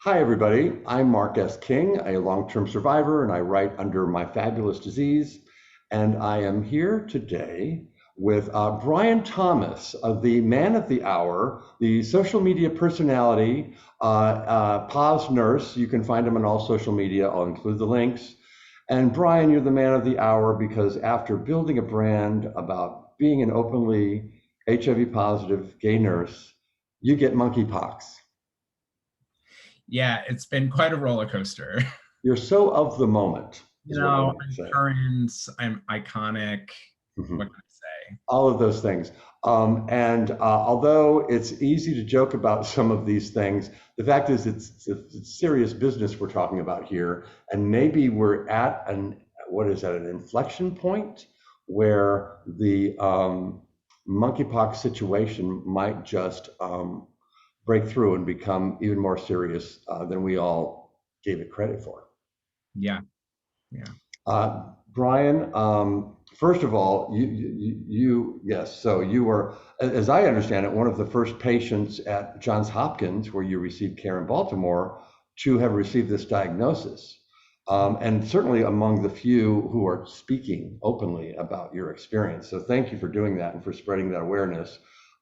Hi, everybody. I'm Mark S. King, a long-term survivor, and I write under My Fabulous Disease. And I am here today with Brian Thomas, the man of the hour, the social media personality, Paz Nurse. You can find him on all social media. I'll include the links. And Brian, you're the man of the hour because after building a brand about being an openly HIV positive gay nurse, you get monkeypox. Yeah, it's been quite a roller coaster. You're so of the moment, You is what I know, want to I'm say. current, I'm iconic. What Mhm. can I say? All of those things. And although it's easy to joke about some of these things, the fact is it's serious business we're talking about here. And maybe we're at what is that, an inflection point where the monkeypox situation might just break through and become even more serious than we all gave it credit for. Yeah, yeah. Brian, first of all, yes, so you were, as I understand it, one of the first patients at Johns Hopkins, where you received care in Baltimore, to have received this diagnosis. And certainly among the few who are speaking openly about your experience. So thank you for doing that and for spreading that awareness.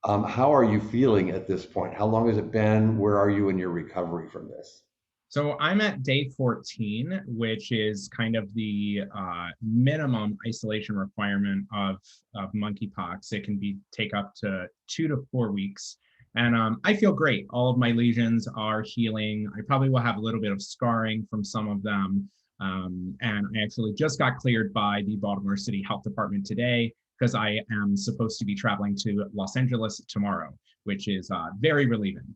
How are you feeling at this point? How long has it been? Where are you in your recovery from this? So I'm at day 14, which is kind of the minimum isolation requirement of monkeypox. It can be take up to 2 to 4 weeks. And I feel great. All of my lesions are healing. I probably will have a little bit of scarring from some of them. And I actually just got cleared by the Baltimore City Health Department today because I am supposed to be traveling to Los Angeles tomorrow, which is very relieving.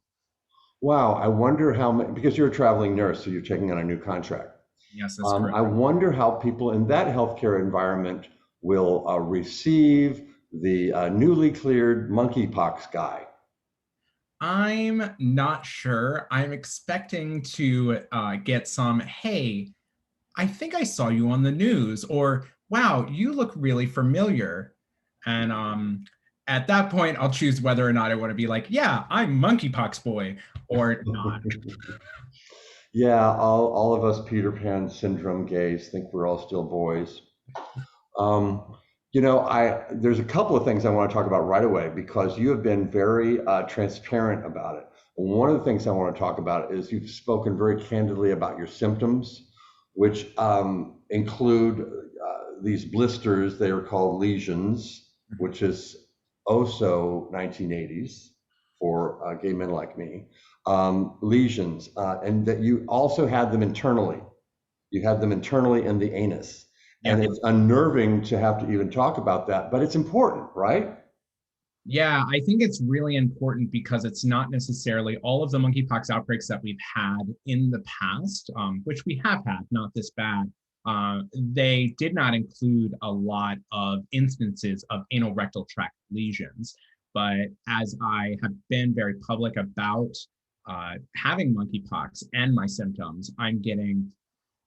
Wow, I wonder how many, because you're a traveling nurse, so you're taking on a new contract. Yes, that's I correct. wonder how people in that healthcare environment will receive the newly cleared monkeypox guy. I'm not sure. I'm expecting to get some, hey, I think I saw you on the news, or wow, you look really familiar. And at that point, I'll choose whether or not I want to be like, yeah, I'm monkeypox boy, or not. Yeah, all of us Peter Pan syndrome gays think we're all still boys. Um, there's a couple of things I want to talk about right away because you have been very transparent about it. One of the things I want to talk about is you've spoken very candidly about your symptoms, which include these blisters. They are called lesions, which is also 1980s for gay men like me. Lesions, and that you also had them internally. You had them internally in the anus. Yeah. And it's unnerving to have to even talk about that, but it's important, right? Yeah, I think it's really important because it's not necessarily all of the monkeypox outbreaks that we've had in the past, which we have had, not this bad. They did not include a lot of instances of anal rectal tract lesions. But as I have been very public about having monkeypox and my symptoms, I'm getting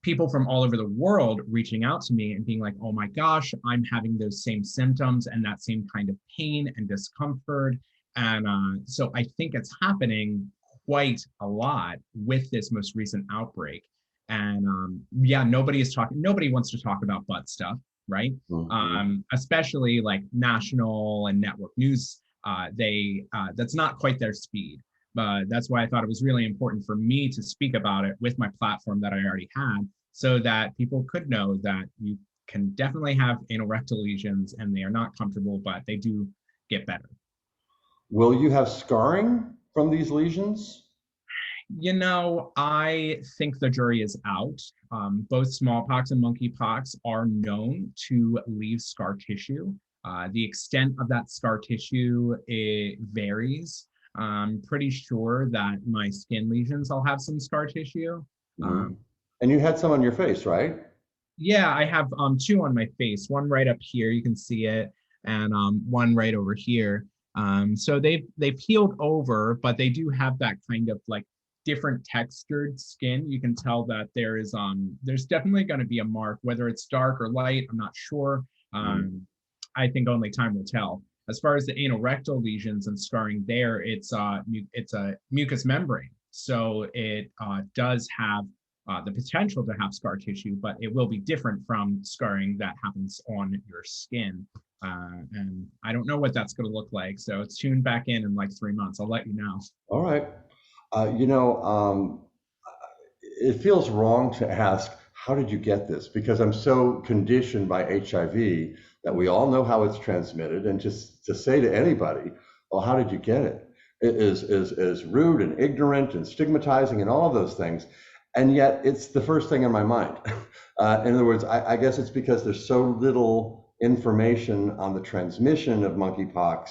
people from all over the world reaching out to me and being like, oh my gosh, I'm having those same symptoms and that same kind of pain and discomfort. And so I think it's happening quite a lot with this most recent outbreak. And yeah, nobody wants to talk about butt stuff, right? Mhm. Especially like national and network news. That's not quite their speed. But that's why I thought it was really important for me to speak about it with my platform that I already had so that people could know that you can definitely have anal rectal lesions and they are not comfortable, but they do get better. Will you have scarring from these lesions? You know, I think the jury is out. Both smallpox and monkeypox are known to leave scar tissue. The extent of that scar tissue, it varies. I'm pretty sure that my skin lesions, I'll have some scar tissue. Mhm. Um, And you had some on your face, right? Yeah, I have two on my face. One right up here, you can see it, and one right over here. So they've peeled over, but they do have that kind of like different textured skin. You can tell that there's definitely going to be a mark, whether it's dark or light. I'm not sure. Mhm. I think only time will tell. As far as the anal rectal lesions and scarring there, it's a mucous membrane. So it does have the potential to have scar tissue, but it will be different from scarring that happens on your skin. And I don't know what that's going to look like. So tune back in like 3 months. I'll let you know. All right. You know, it feels wrong to ask, how did you get this? Because I'm so conditioned by HIV that we all know how it's transmitted, and just to say to anybody, "Well, how did you get it?" It is rude and ignorant and stigmatizing and all of those things, and yet it's the first thing in my mind. In other words, I guess it's because there's so little information on the transmission of monkeypox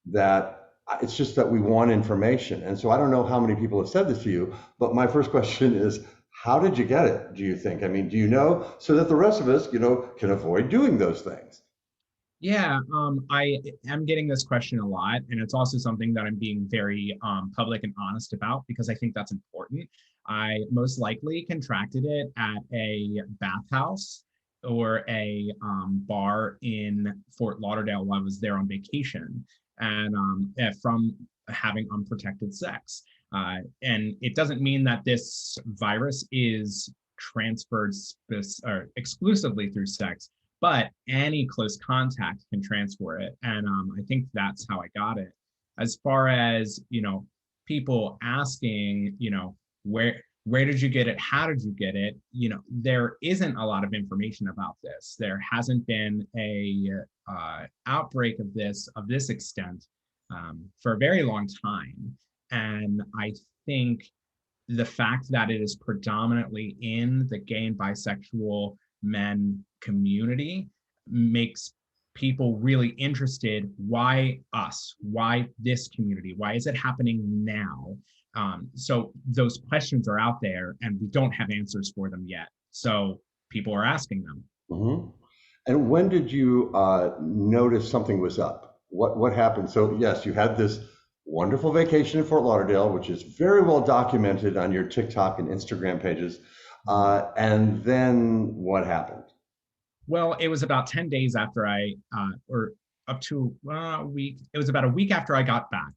that it's just that we want information. And so I don't know how many people have said this to you, but my first question is, how did you get it, do you think? I mean, do you know, so that the rest of us, can avoid doing those things? Yeah, I am getting this question a lot, and it's also something that I'm being very public and honest about because I think that's important. I most likely contracted it at a bathhouse or a bar in Fort Lauderdale while I was there on vacation, and from having unprotected sex. And it doesn't mean that this virus is transferred or exclusively through sex, but any close contact can transfer it. And I think that's how I got it. As far as, people asking, where did you get it? How did you get it? There isn't a lot of information about this. There hasn't been a outbreak of this extent for a very long time. And I think the fact that it is predominantly in the gay and bisexual men community makes people really interested. Why us? Why this community? Why is it happening now? So those questions are out there and we don't have answers for them yet. So people are asking them. Mm-hmm. And when did you notice something was up? What happened? So yes, you had this wonderful vacation in Fort Lauderdale, which is very well documented on your TikTok and Instagram pages. And then what happened? Well, it was about 10 days after or up to a week. It was about a week after I got back.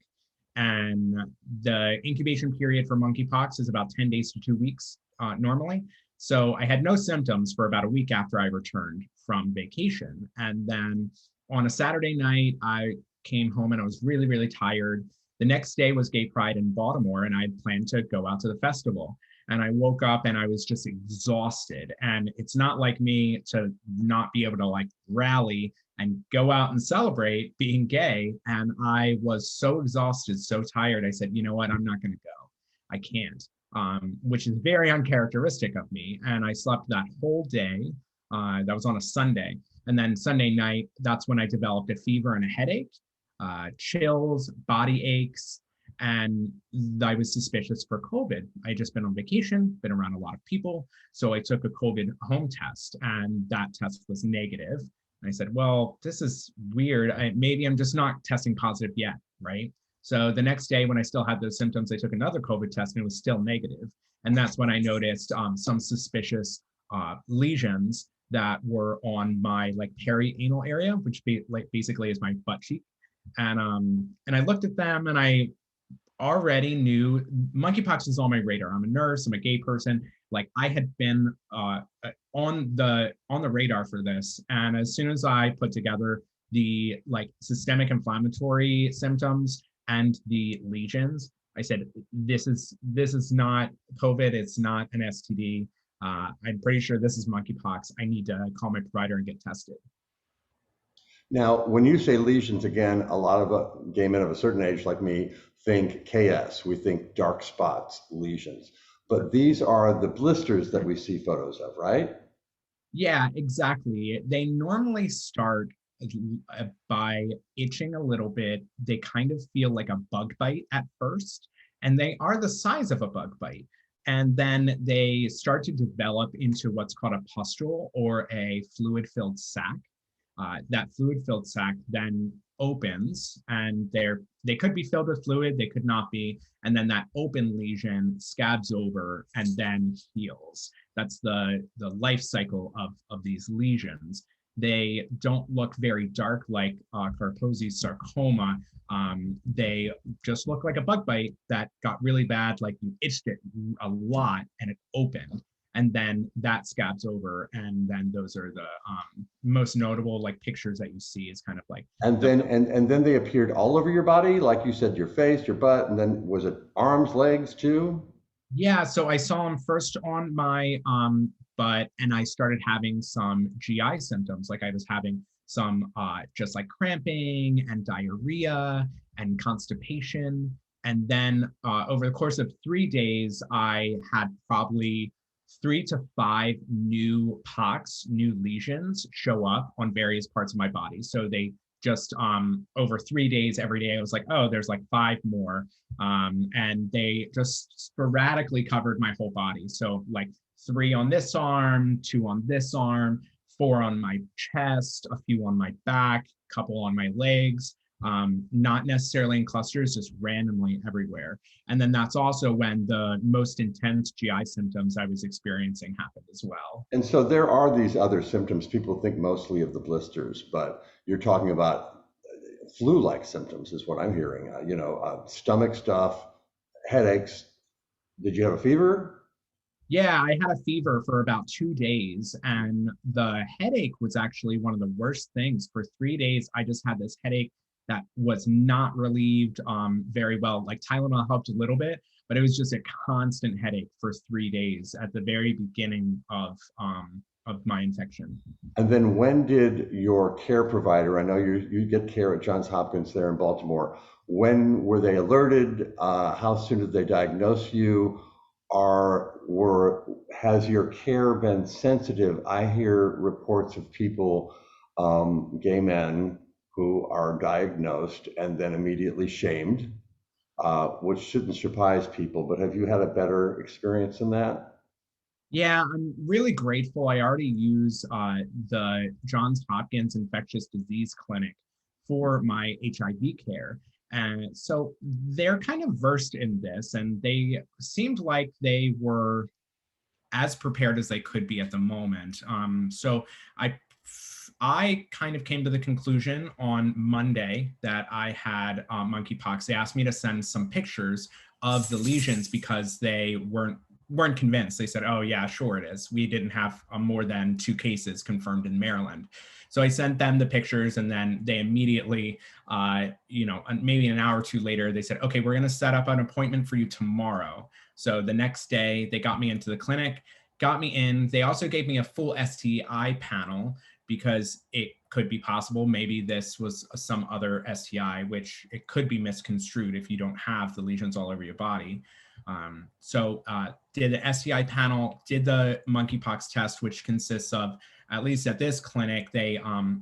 And the incubation period for monkeypox is about 10 days to 2 weeks normally. So I had no symptoms for about a week after I returned from vacation. And then on a Saturday night, I came home and I was really, really tired. The next day was Gay Pride in Baltimore, and I planned to go out to the festival. And I woke up and I was just exhausted. And it's not like me to not be able to like rally and go out and celebrate being gay. And I was so exhausted, so tired. I said, you know what? I'm not going to go. I can't, which is very uncharacteristic of me. And I slept that whole day. That was on a Sunday. And then Sunday night, that's when I developed a fever and a headache, chills, body aches, and I was suspicious for COVID. I had just been on vacation, been around a lot of people. So I took a COVID home test and that test was negative. And I said, well, this is weird. Maybe I'm just not testing positive yet, right? So the next day when I still had those symptoms, I took another COVID test and it was still negative. And that's when I noticed some suspicious lesions that were on my like perianal area, which basically is my butt cheek. And I looked at them and I already knew monkeypox was on my radar. I'm a nurse, I'm a gay person. Like I had been on the radar for this. And as soon as I put together the like systemic inflammatory symptoms and the lesions, I said, this is not COVID, it's not an STD. I'm pretty sure this is monkeypox. I need to call my provider and get tested. Now, when you say lesions, again, a lot of gay men of a certain age like me think KS. We think dark spots, lesions. But these are the blisters that we see photos of, right? Yeah, exactly. They normally start by itching a little bit. They kind of feel like a bug bite at first, and they are the size of a bug bite. And then they start to develop into what's called a pustule or a fluid-filled sac. That fluid-filled sac then opens, and they could be filled with fluid, they could not be, and then that open lesion scabs over and then heals. That's the life cycle of these lesions. They don't look very dark like Kaposi sarcoma. They just look like a bug bite that got really bad, like you itched it a lot and it opened. And then that scabs over. And then those are the most notable like pictures that you see is kind of like And the then and then they appeared all over your body, like you said, your face, your butt, and then was it arms, legs too? Yeah, so I saw him first on my butt, and I started having some GI symptoms. Like I was having some just like cramping and diarrhea and constipation. And then over the course of 3 days, I had probably 3 to 5 new pox, new lesions show up on various parts of my body. So they just over 3 days, every day, I was like, oh, there's like 5 more, and they just sporadically covered my whole body. So like 3 on this arm, 2 on this arm, 4 on my chest, a few on my back, a couple on my legs, not necessarily in clusters, just randomly everywhere. And then that's also when the most intense GI symptoms I was experiencing happened as well. And so there are these other symptoms. People think mostly of the blisters, but you're talking about flu-like symptoms, is what I'm hearing. Stomach stuff, headaches. Did you have a fever? Yeah, I had a fever for about 2 days, and the headache was actually one of the worst things. For 3 days, I just had this headache that was not relieved very well. Like Tylenol helped a little bit, but it was just a constant headache for 3 days at the very beginning of my infection. And then when did your care provider, I know you get care at Johns Hopkins there in Baltimore, when were they alerted? How soon did they diagnose you? Has your care been sensitive? I hear reports of people, gay men, who are diagnosed and then immediately shamed, which shouldn't surprise people. But have you had a better experience in that? Yeah, I'm really grateful. I already use the Johns Hopkins Infectious Disease Clinic for my HIV care. And so they're kind of versed in this, and they seemed like they were as prepared as they could be at the moment. So I I kind of came to the conclusion on Monday that I had monkeypox. They asked me to send some pictures of the lesions because they weren't convinced. They said, "Oh yeah, sure it is. We didn't have more than 2 cases confirmed in Maryland." So I sent them the pictures, and then they immediately, maybe an hour or two later, they said, "Okay, we're going to set up an appointment for you tomorrow." So the next day, they got me into the clinic, got me in. They also gave me a full STI panel because it could be possible maybe this was some other STI, which it could be misconstrued if you don't have the lesions all over your body. Did the STI panel, did the monkeypox test, which consists of, at least at this clinic, they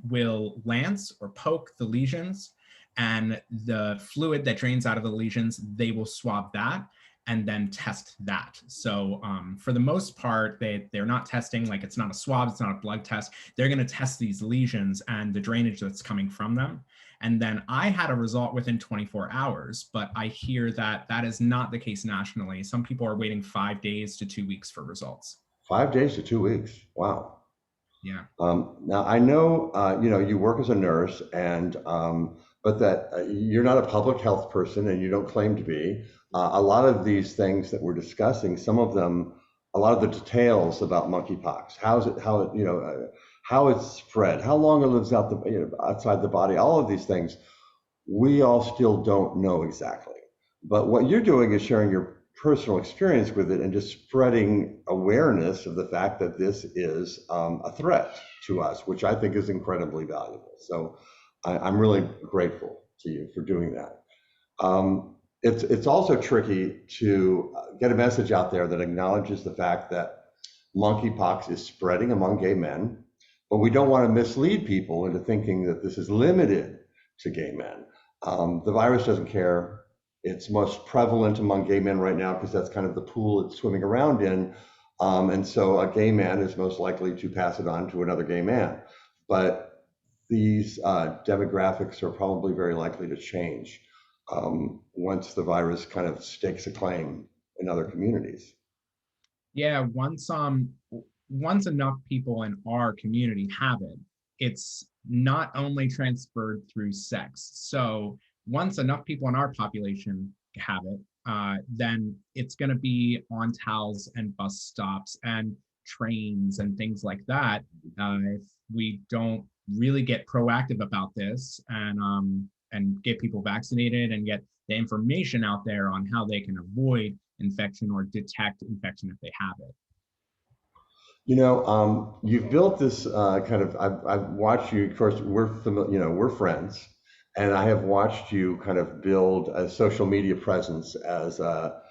will lance or poke the lesions, and the fluid that drains out of the lesions, they will swab that and then test that. So for the most part, they're not testing, like it's not a swab, it's not a blood test. They're gonna test these lesions and the drainage that's coming from them. And then I had a result within 24 hours, but I hear that that is not the case nationally. Some people are waiting 5 days to 2 weeks for results. 5 days to 2 weeks. Wow. Yeah. Now I know, you work as a nurse, and but that you're not a public health person, and you don't claim to be. A lot of these things that we're discussing, some of them, a lot of the details about monkeypox, how it's spread, how long it lives outside the body, all of these things, we all still don't know exactly. But what you're doing is sharing your personal experience with it and just spreading awareness of the fact that this is a threat to us, which I think is incredibly valuable. So I'm really grateful to you for doing that. It's also tricky to get a message out there that acknowledges the fact that monkeypox is spreading among gay men, but we don't want to mislead people into thinking that this is limited to gay men. The virus doesn't care. It's most prevalent among gay men right now because that's kind of the pool it's swimming around in. And so a gay man is most likely to pass it on to another gay man. But these demographics are probably very likely to change once the virus kind of stakes a claim in other communities. Yeah, once enough people in our community have it, it's not only transferred through sex. So once enough people in our population have it, then it's going to be on towels and bus stops and trains and things like that. If we don't really get proactive about this and get people vaccinated and get the information out there on how they can avoid infection or detect infection if they have it. You've built this I've watched you, of course, we're familiar, we're friends, and I have watched you kind of build a social media presence as a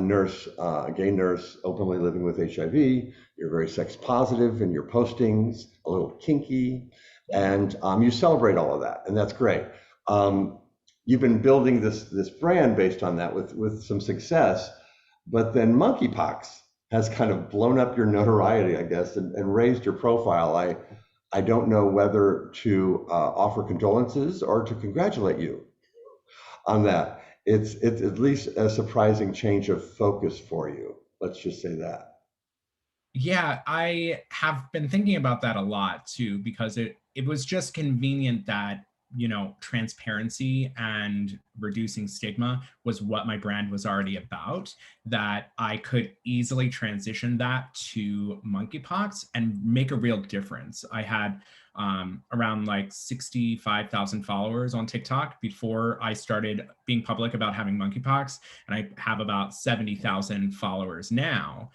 nurse, a gay nurse, openly living with HIV. You're very sex positive in your postings, a little kinky, and you celebrate all of that, and that's great. You've been building this brand based on that with some success, but then monkeypox has kind of blown up your notoriety, I guess, and raised your profile. I don't know whether to offer condolences or to congratulate you on that. It's at least a surprising change of focus for you. Let's just say that. Yeah, I have been thinking about that a lot too, because it was just convenient that, transparency and reducing stigma was what my brand was already about, that I could easily transition that to monkeypox and make a real difference. I had around like 65,000 followers on TikTok before I started being public about having monkeypox, and I have about 70,000 followers now.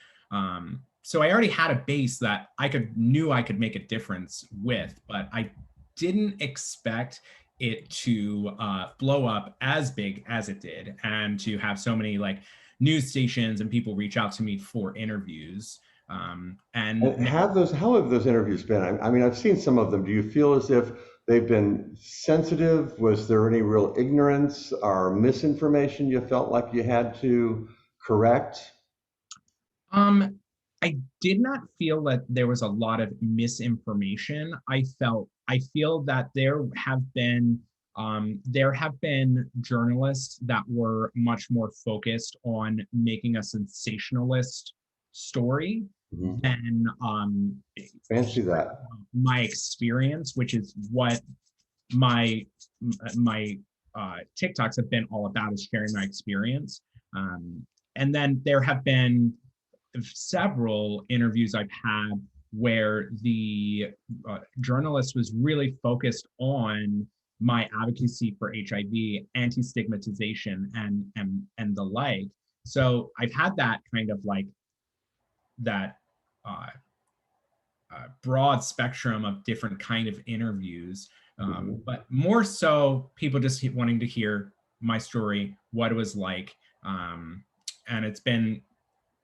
So I already had a base that knew I could make a difference with, but I didn't expect it to blow up as big as it did, and to have so many like news stations and people reach out to me for interviews. And how have those interviews been? I mean, I've seen some of them. Do you feel as if they've been sensitive? Was there any real ignorance or misinformation you felt like you had to correct? Um, I did not feel that there was a lot of misinformation. I feel that there have been journalists that were much more focused on making a sensationalist story Mhm. than Fancy that. my experience, which is what my my TikToks have been all about, is sharing my experience. And then there have been several interviews I've had where the journalist was really focused on my advocacy for HIV, anti-stigmatization, and the like. So I've had that kind of like that uh, broad spectrum of different kind of interviews, Mhm. but more so people just wanting to hear my story, what it was like, and it's been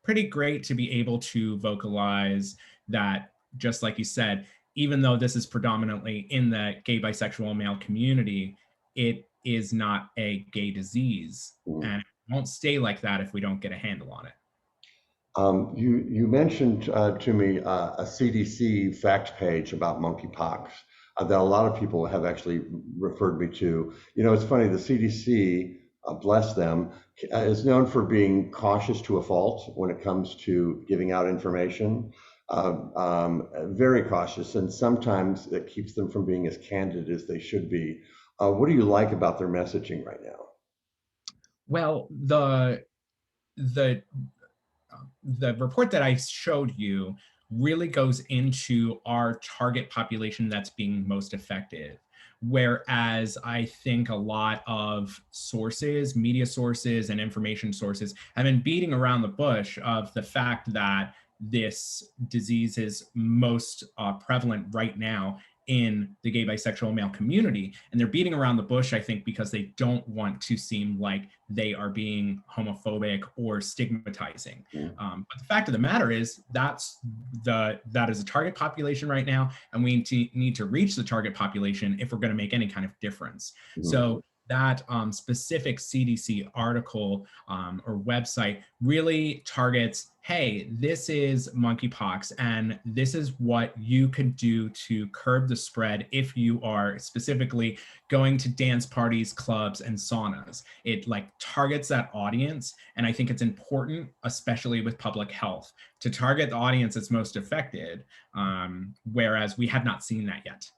pretty great to be able to vocalize that, just like you said, even though this is predominantly in the gay, bisexual, male community, it is not a gay disease, Mhm. and it won't stay like that if we don't get a handle on it. You mentioned to me a CDC fact page about monkeypox that a lot of people have actually referred me to. It's funny, the CDC, bless them, is known for being cautious to a fault when it comes to giving out information. Very cautious, and sometimes it keeps them from being as candid as they should be. What do you like about their messaging right now? Well, the the report that I showed you really goes into our target population that's being most effective. Whereas I think a lot of sources, media sources, and information sources have been beating around the bush of the fact that this disease is most prevalent right now in the gay, bisexual, male community. And they're beating around the bush, I think, because they don't want to seem like they are being homophobic or stigmatizing. Mm-hmm. But the fact of the matter is that is a target population right now, and we need to reach the target population if we're going to make any kind of difference. So that specific CDC article or website really targets, hey, this is monkeypox, and this is what you could do to curb the spread if you are specifically going to dance parties, clubs, and saunas. It like targets that audience, and I think it's important, especially with public health, to target the audience that's most affected, whereas we have not seen that yet.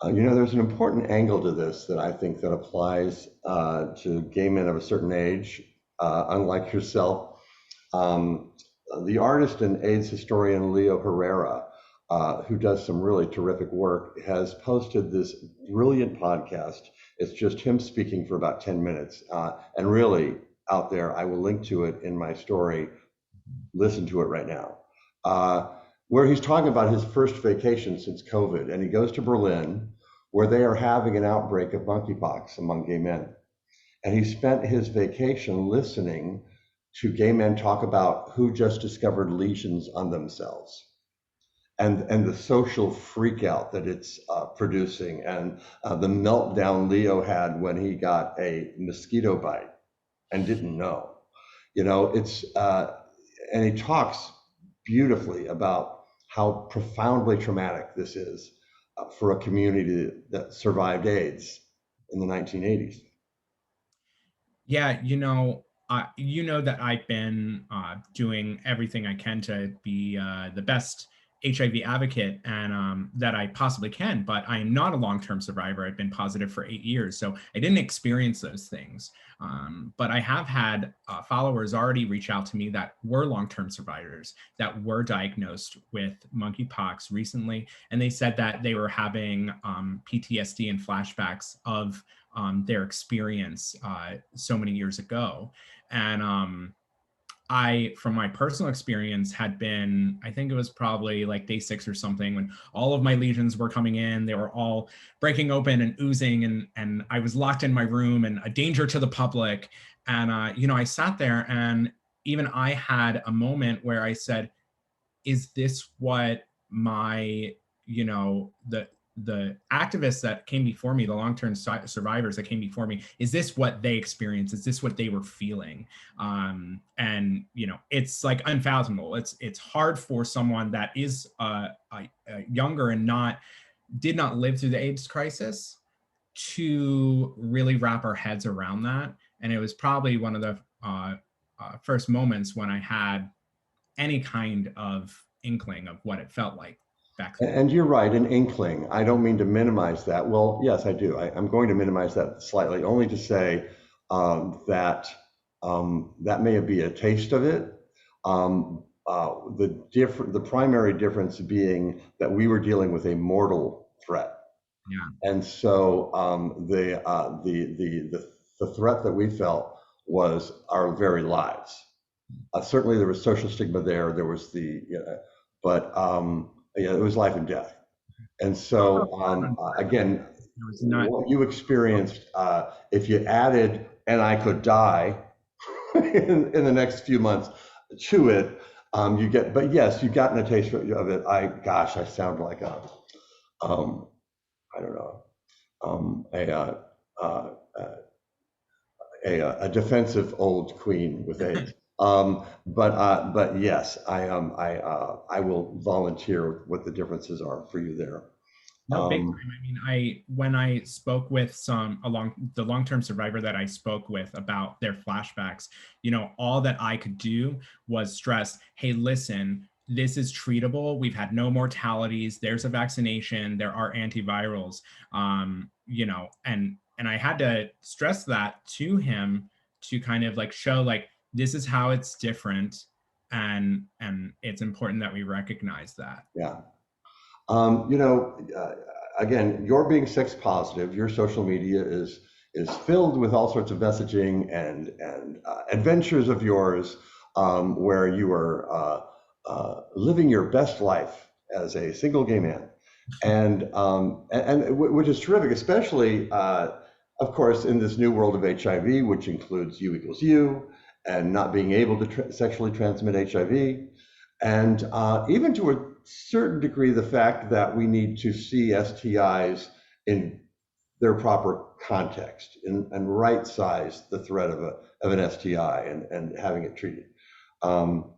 There's an important angle to this that I think that applies to gay men of a certain age, unlike yourself. Um, the artist and AIDS historian Leo Herrera, who does some really terrific work, has posted this brilliant podcast. It's just him speaking for about 10 minutes. And really out there, I will link to it in my story. Listen to it right now. Uh, where he's talking about his first vacation since COVID. And he goes to Berlin, where they are having an outbreak of monkeypox among gay men. And he spent his vacation listening to gay men talk about who just discovered lesions on themselves and the social freak out that it's producing, and the meltdown Leo had when he got a mosquito bite and didn't know. It's and he talks beautifully about how profoundly traumatic this is for a community that survived AIDS in the 1980s. Yeah, you know that I've been doing everything I can to be the best HIV advocate and that I possibly can, but I am not a long-term survivor. I've been positive for 8 years, so I didn't experience those things. But I have had followers already reach out to me that were long-term survivors that were diagnosed with monkeypox recently, and they said that they were having PTSD and flashbacks of their experience so many years ago. And I, from my personal experience, had been, I think it was probably like day 6 or something, when all of my lesions were coming in. They were all breaking open and oozing, and I was locked in my room and a danger to the public. And, I sat there, and even I had a moment where I said, is this what my, the activists that came before me, the long-term survivors that came before me, is this what they experienced? Is this what they were feeling? And it's like unfathomable. It's hard for someone that is younger and did not live through the AIDS crisis to really wrap our heads around that. And it was probably one of the first moments when I had any kind of inkling of what it felt like back then. And you're right, an inkling. I don't mean to minimize that. Well, yes, I do. I'm going to minimize that slightly, only to say that that may be a taste of it. The primary difference being that we were dealing with a mortal threat, Yeah. and so the threat that we felt was our very lives. Certainly, there was social stigma there. There was but yeah, it was life and death. And so again, It was not. what you experienced, if you added "and I could die" in the next few months to it, you get. But yes, you've gotten a taste of it. I sound like um, I don't know, uh, a defensive old queen with AIDS. But yes, I will volunteer what the differences are for you there. No, big Um, time. I mean, when I spoke with the long-term survivor that I spoke with about their flashbacks, all that I could do was stress, hey, listen, this is treatable. We've had no mortalities. There's a vaccination. There are antivirals. And I had to stress that to him to kind of like show like this is how it's different, and it's important that we recognize that. yeah. Um, you know, uh, Again, you're being sex positive. Your social media is filled with all sorts of messaging and adventures of yours, where you are living your best life as a single gay man, and which is terrific, especially of course in this new world of HIV, which includes U equals U, and not being able to sexually transmit HIV, and even to a certain degree, the fact that we need to see STIs in their proper context and right size the threat of an STI and having it treated. Um,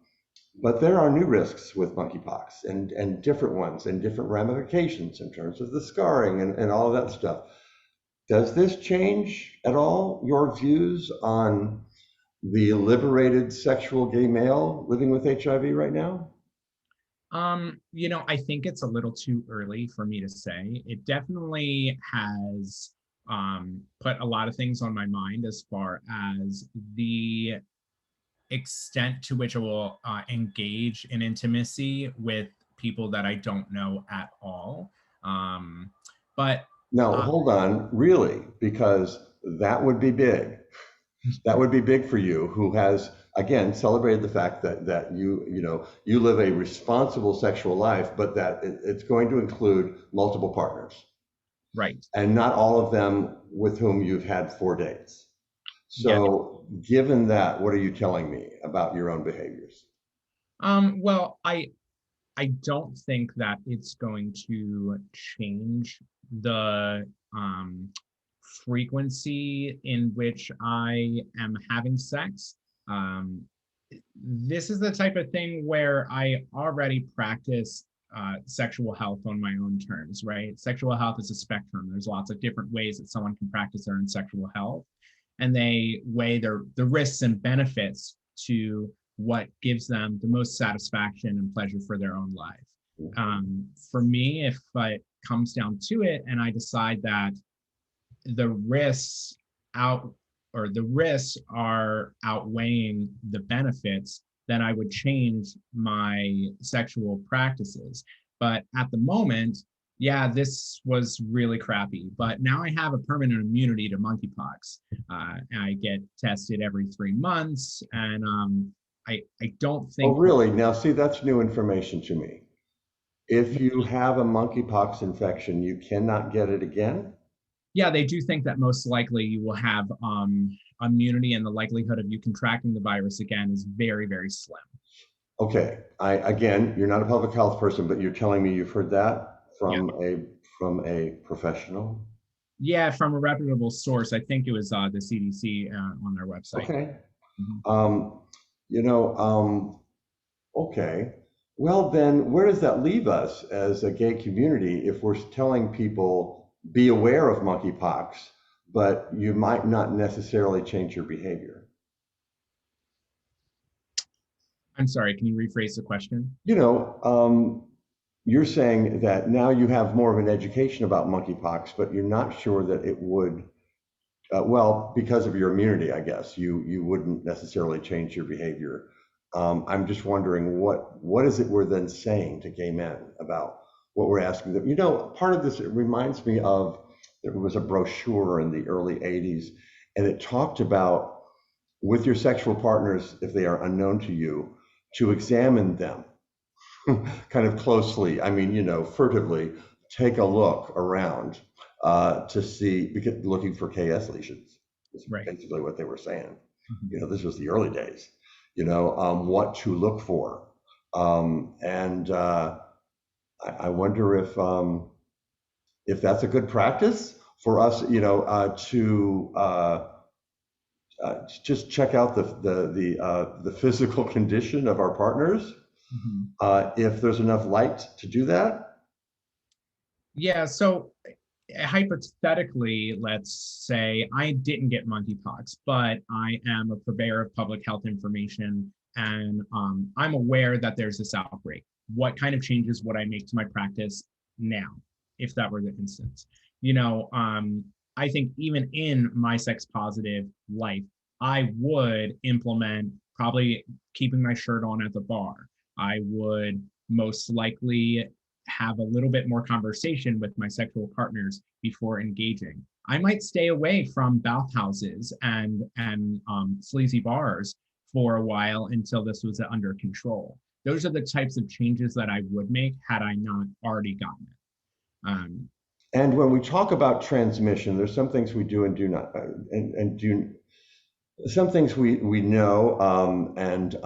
but there are new risks with monkeypox and different ones and different ramifications in terms of the scarring and all of that stuff. Does this change at all your views on the liberated sexual gay male living with HIV right now? I think it's a little too early for me to say. It definitely has put a lot of things on my mind as far as the extent to which I will engage in intimacy with people that I don't know at all. But Now, uh, hold on, really, because that would be big. That would be big for you, who has, again, celebrated the fact that you live a responsible sexual life, but that it's going to include multiple partners, right. and not all of them with whom you've had 4 dates. Yeah. So, given that, what are you telling me about your own behaviors? Well, I don't think that it's going to change the frequency in which I am having sex. Um, this is the type of thing where I already practice sexual health on my own terms, right? Sexual health is a spectrum. There's lots of different ways that someone can practice their own sexual health, and they weigh the risks and benefits to what gives them the most satisfaction and pleasure for their own life. For me, if it comes down to it, and I decide that the risks out the risks are outweighing the benefits, then I would change my sexual practices. But at the moment, yeah, this was really crappy. But now I have a permanent immunity to monkeypox. I get tested every 3 months, and I don't Oh, think. really? Now, see, that's new information to me. If you have a monkeypox infection, you cannot get it again? Yeah, they do think that most likely you will have immunity, and the likelihood of you contracting the virus again is very, very slim. Okay, again, you're not a public health person, but you're telling me you've heard that Yeah. from a professional? Yeah, from a reputable source. I think it was the CDC on their website. Okay. Mhm. Um, you know, okay. Well, then where does that leave us as a gay community if we're telling people be aware of monkeypox, but you might not necessarily change your behavior? I'm sorry, can you rephrase the question? You know, you're saying that now you have more of an education about monkeypox, but you're not sure that it would, well, because of your immunity, I guess, you wouldn't necessarily change your behavior. I'm just wondering what is it we're then saying to gay men about what we're asking them? You know, part of this, it reminds me of, there was a brochure in the early 80s, and it talked about with your sexual partners, if they are unknown to you, to examine them kind of closely. I mean, furtively take a look around to see, because looking for KS lesions is Right. basically what they were saying. Mhm. This was the early days. What to look for, and I wonder if that's a good practice for us. To just check out the physical condition of our partners. Mhm. If there's enough light to do that. Yeah, so hypothetically, let's say I didn't get monkeypox, but I am a purveyor of public health information, and I'm aware that there's this outbreak. What kind of changes would I make to my practice now, if that were the instance? I think even in my sex positive life, I would implement probably keeping my shirt on at the bar. I would most likely have a little bit more conversation with my sexual partners before engaging. I might stay away from bathhouses and sleazy bars for a while until this was under control. Those are the types of changes that I would make had I not already gotten it. And when we talk about transmission, there's some things we do and do not, and do some things we know, and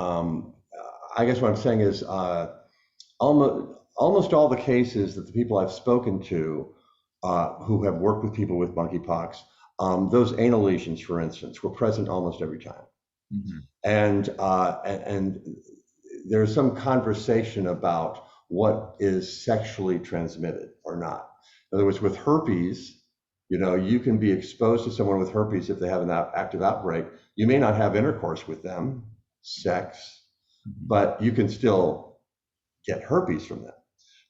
I guess what I'm saying is almost all the cases that the people I've spoken to who have worked with people with monkeypox, those anal lesions, for instance, were present almost every time. Mm-hmm. And there's some conversation about what is sexually transmitted or not. In other words, with herpes, you can be exposed to someone with herpes if they have an active outbreak. You may not have intercourse with them, sex, Mm-hmm. but you can still get herpes from them.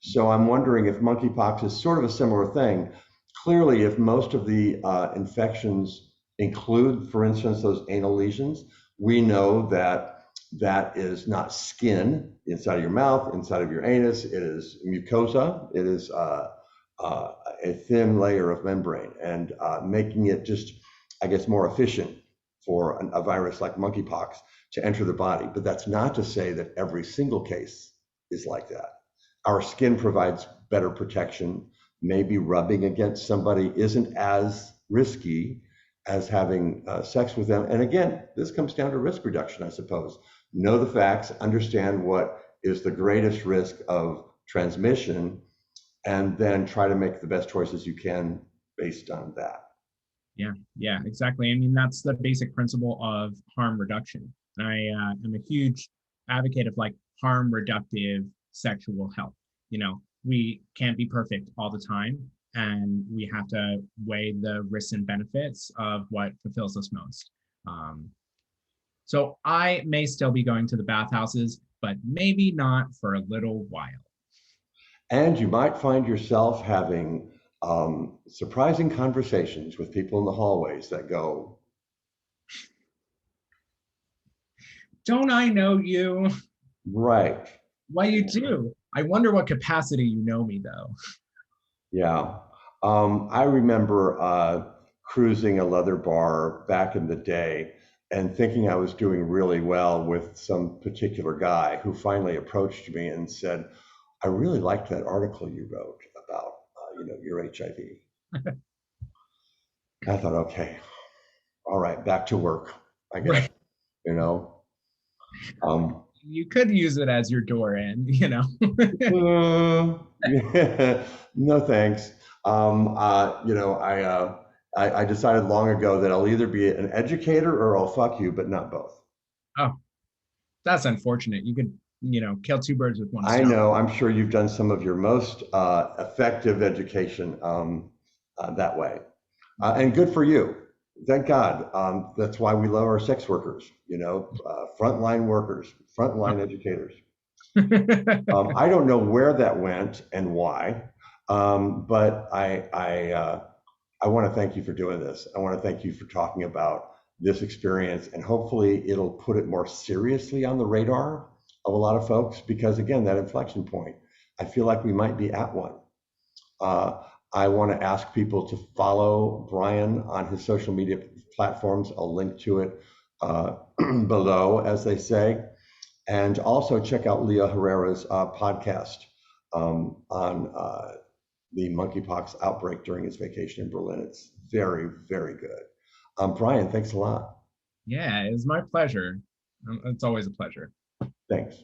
So I'm wondering if monkeypox is sort of a similar thing. Clearly, if most of the infections include, for instance, those anal lesions, we know that that is not skin inside of your mouth, inside of your anus. It is mucosa. It is a thin layer of membrane, and making it just, I guess, more efficient for a virus like monkeypox to enter the body. But that's not to say that every single case is like that. Our skin provides better protection. Maybe rubbing against somebody isn't as risky as having sex with them. And again, this comes down to risk reduction, I suppose. Know the facts, understand what is the greatest risk of transmission, and then try to make the best choices you can based on that. Yeah, exactly. I mean, that's the basic principle of harm reduction. And I am a huge advocate of like harm reductive sexual health. You know, we can't be perfect all the time, and we have to weigh the risks and benefits of what fulfills us most. So I may still be going to the bathhouses, but maybe not for a little while. And you might find yourself having surprising conversations with people in the hallways that go, Don't I know you? right. Why you do? I wonder what capacity you know me though. Yeah. I remember cruising a leather bar back in the day and thinking I was doing really well with some particular guy who finally approached me and said, I really liked that article you wrote about, your HIV. I thought, okay, all right, back to work, I guess, Right. you know. Um, You could use it as your door in, no thanks. I decided long ago that I'll either be an educator or I'll fuck you, but not both. Oh, that's unfortunate. You could, kill two birds with one I stone. know, I'm sure you've done some of your most effective education that way. And good for you. Thank God. That's why we love our sex workers, frontline workers, frontline educators. I don't know where that went and why, but I want to thank you for doing this. I want to thank you for talking about this experience, and hopefully it'll put it more seriously on the radar of a lot of folks, because again, that inflection point, I feel like we might be at one. Uh, I want to ask people to follow Brian on his social media platforms. I'll link to it below, as they say. And also check out Leah Herrera's podcast on the monkeypox outbreak during his vacation in Berlin. It's very, very good. Brian, thanks a lot. Yeah, it's my pleasure. It's always a pleasure. Thanks.